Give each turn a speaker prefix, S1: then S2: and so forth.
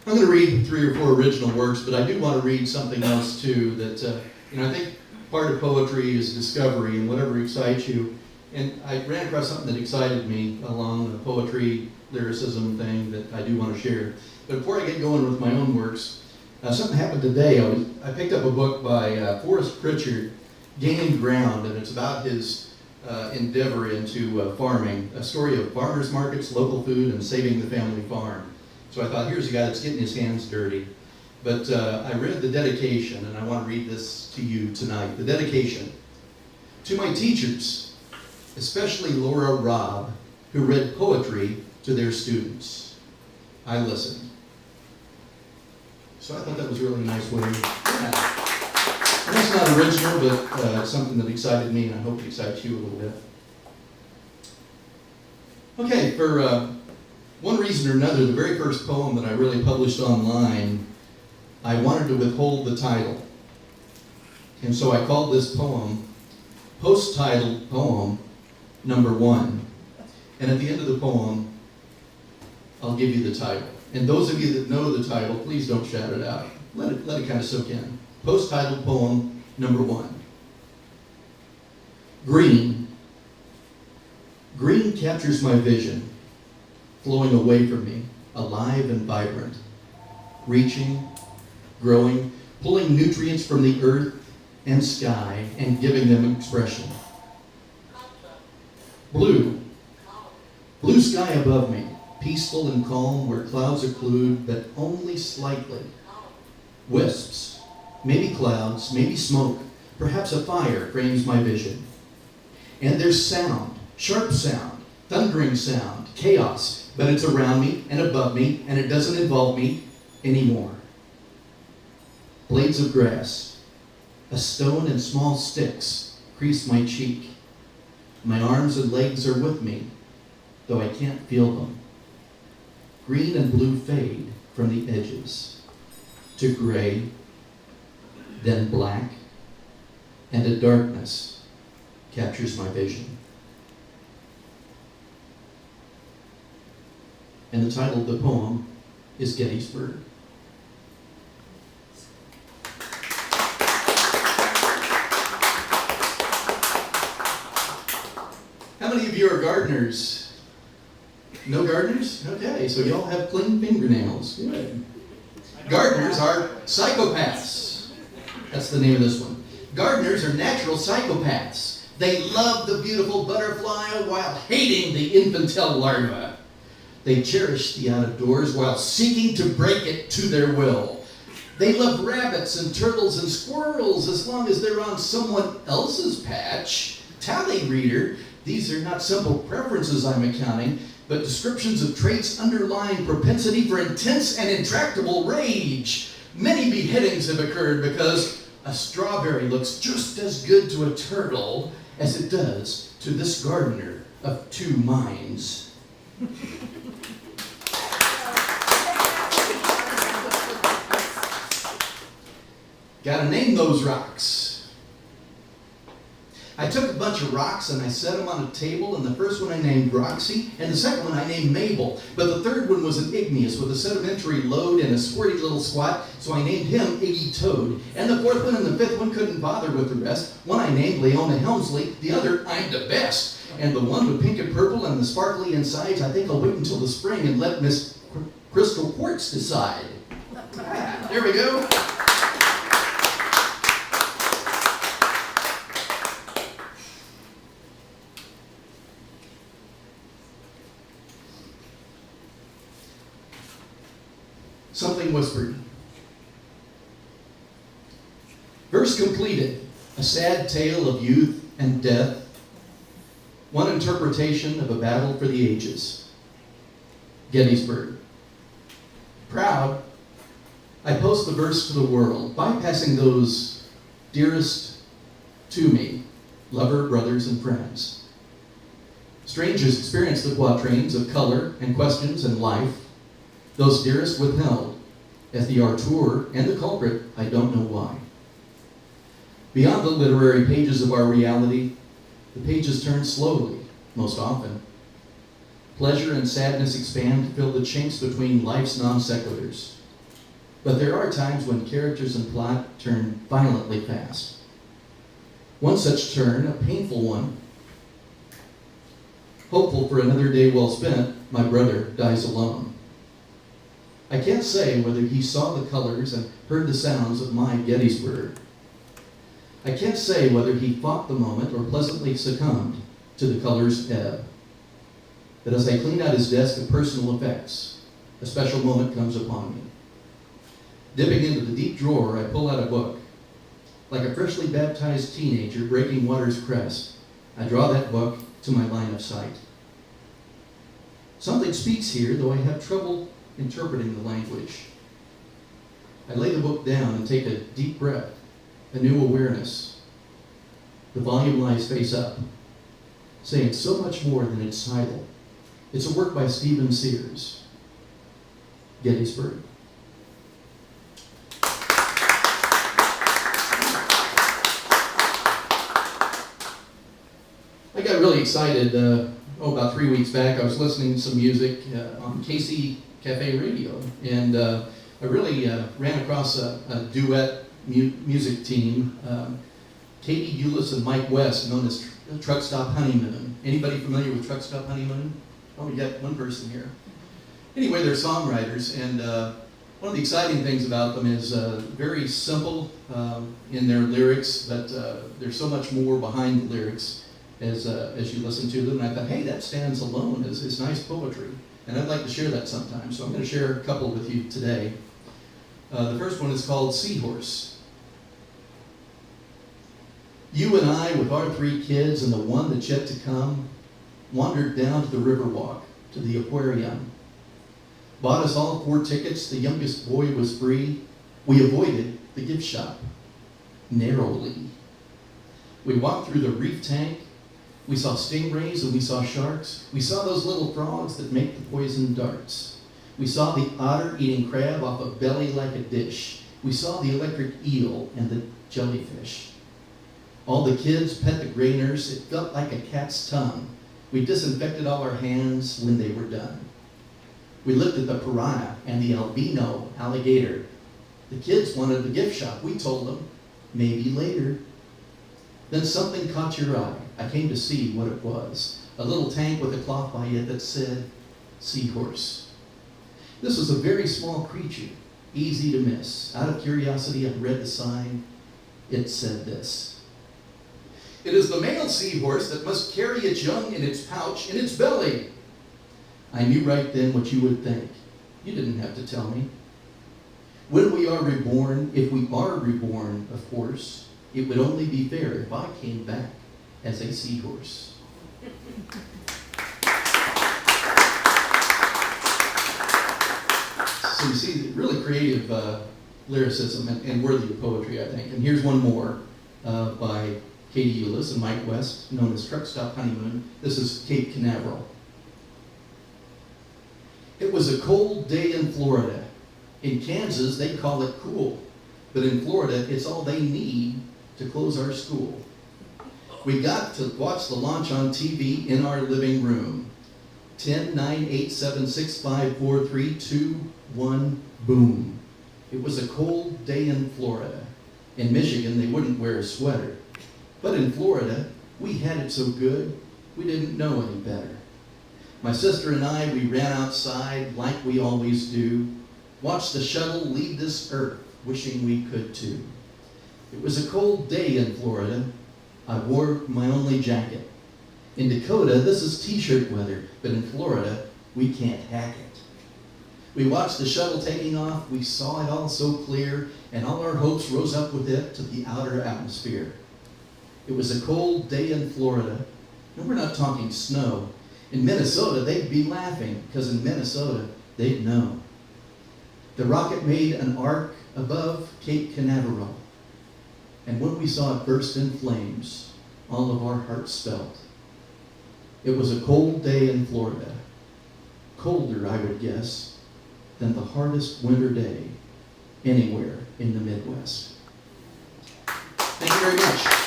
S1: I'm going to read 3 or 4 original works, but I do want to read something else too that, I think part of poetry is discovery and whatever excites you. And I ran across something that excited me along the poetry, lyricism thing that I do want to share. But before I get going with my own works, something happened today. I picked up a book by Forrest Pritchard, Gaining Ground, and it's about his endeavor into farming, a story of farmers markets, local food, and saving the family farm. So I thought, here's a guy that's getting his hands dirty. But I read the dedication, and I want to read this to you tonight. The dedication. To my teachers, especially Laura Robb, who read poetry to their students. I listened. So I thought that was a really nice way. Yeah. And that's not original, but something that excited me, and I hope it excites you a little bit. Okay, for one reason or another, the very first poem that I really published online, I wanted to withhold the title. And so I called this poem, post-titled poem number 1. And at the end of the poem, I'll give you the title. And those of you that know the title, please don't shout it out. Let it kind of soak in. Post-titled poem number 1. Green. Green captures my vision, flowing away from me, alive and vibrant, reaching, growing, pulling nutrients from the earth and sky and giving them expression. Blue. Blue sky above me, peaceful and calm where clouds occlude, but only slightly. Wisps, maybe clouds, maybe smoke, perhaps a fire frames my vision. And there's sound, sharp sound, thundering sound, chaos, but it's around me and above me, and it doesn't involve me anymore. Blades of grass, a stone and small sticks crease my cheek. My arms and legs are with me, though I can't feel them. Green and blue fade from the edges to gray, then black, and a darkness captures my vision. And the title of the poem is Gettysburg. How many of you are gardeners? No gardeners? Okay, so y'all have clean fingernails. Good. Gardeners are psychopaths. That's the name of this one. Gardeners are natural psychopaths. They love the beautiful butterfly while hating the infantile larva. They cherish the out of doors while seeking to break it to their will. They love rabbits and turtles and squirrels as long as they're on someone else's patch. Tally reader, these are not simple preferences I'm accounting, but descriptions of traits underlying propensity for intense and intractable rage. Many beheadings have occurred because a strawberry looks just as good to a turtle as it does to this gardener of 2 minds. Gotta name those rocks. I took a bunch of rocks and I set them on a table, and the first one I named Roxy, and the second one I named Mabel, but the third one was an igneous with a sedimentary load and a squirty little squat, so I named him Iggy Toad. And the fourth one and the fifth one couldn't bother with the rest. One I named Leona Helmsley, the other I'm the best. And the one with pink and purple and the sparkly insides, I think I'll wait until the spring and let Miss Crystal Quartz decide. There we go. Something whispered. Verse completed, a sad tale of youth and death, one interpretation of a battle for the ages. Gettysburg. Proud, I post the verse to the world, bypassing those dearest to me, lover, brothers, and friends. Strangers experience the quatrains of color and questions and life, those dearest withheld, as the auteur and the culprit, I don't know why. Beyond the literary pages of our reality, the pages turn slowly, most often. Pleasure and sadness expand to fill the chinks between life's non sequiturs. But there are times when characters and plot turn violently fast. One such turn, a painful one. Hopeful for another day well spent, my brother dies alone. I can't say whether he saw the colors and heard the sounds of my Gettysburg. I can't say whether he fought the moment or pleasantly succumbed to the colors' ebb. But as I clean out his desk of personal effects, a special moment comes upon me. Dipping into the deep drawer, I pull out a book. Like a freshly baptized teenager breaking water's crest, I draw that book to my line of sight. Something speaks here, though I have trouble interpreting the language. I lay the book down and take a deep breath, a new awareness. The volume lies face up, saying so much more than its title. It's a work by Stephen Sears, Gettysburg. I got really excited about 3 weeks back. I was listening to some music on KC Cafe Radio, and I really ran across a duet music team, Katie Eulis and Mike West, known as Truck Stop Honeymoon. Anybody familiar with Truck Stop Honeymoon? Oh, we got one person here. Anyway, they're songwriters, and one of the exciting things about them is very simple in their lyrics, but there's so much more behind the lyrics as you listen to them. And I thought, hey, that stands alone as nice poetry, and I'd like to share that sometime. So I'm going to share a couple with you today. The first one is called Seahorse. You and I, with our 3 kids and the one that's yet to come, wandered down to the Riverwalk, to the aquarium. Bought us all 4 tickets. The youngest boy was free. We avoided the gift shop narrowly. We walked through the reef tank. We saw stingrays and we saw sharks. We saw those little frogs that make the poison darts. We saw the otter eating crab off a belly like a dish. We saw the electric eel and the jellyfish. All the kids pet the gray nurse. It felt like a cat's tongue. We disinfected all our hands when they were done. We looked at the piranha and the albino alligator. The kids wanted the gift shop. We told them, maybe later. Then something caught your eye. I came to see what it was. A little tank with a cloth by it that said, Seahorse. This was a very small creature, easy to miss. Out of curiosity, I read the sign. It said this: it is the male seahorse that must carry its young in its pouch in its belly. I knew right then what you would think. You didn't have to tell me. When we are reborn, if we are reborn, of course, it would only be fair if I came back as a seahorse. So you see, really creative lyricism and worthy of poetry, I think. And here's one more by Katie Eulis and Mike West, known as Truck Stop Honeymoon. This is Cape Canaveral. It was a cold day in Florida. In Kansas, they call it cool. But in Florida, it's all they need to close our school. We got to watch the launch on TV in our living room. 10, 9, 8, 7, 6, 5, 4, 3, 2, 1, boom. It was a cold day in Florida. In Michigan, they wouldn't wear a sweater. But in Florida, we had it so good, we didn't know any better. My sister and I, we ran outside like we always do, watched the shuttle leave this earth, wishing we could too. It was a cold day in Florida. I wore my only jacket. In Dakota, this is t-shirt weather, but in Florida, we can't hack it. We watched the shuttle taking off, we saw it all so clear, and all our hopes rose up with it to the outer atmosphere. It was a cold day in Florida, and we're not talking snow. In Minnesota, they'd be laughing, because in Minnesota, they'd know. The rocket made an arc above Cape Canaveral, and when we saw it burst in flames, all of our hearts felt. It was a cold day in Florida, colder, I would guess, than the hardest winter day anywhere in the Midwest. Thank you very much.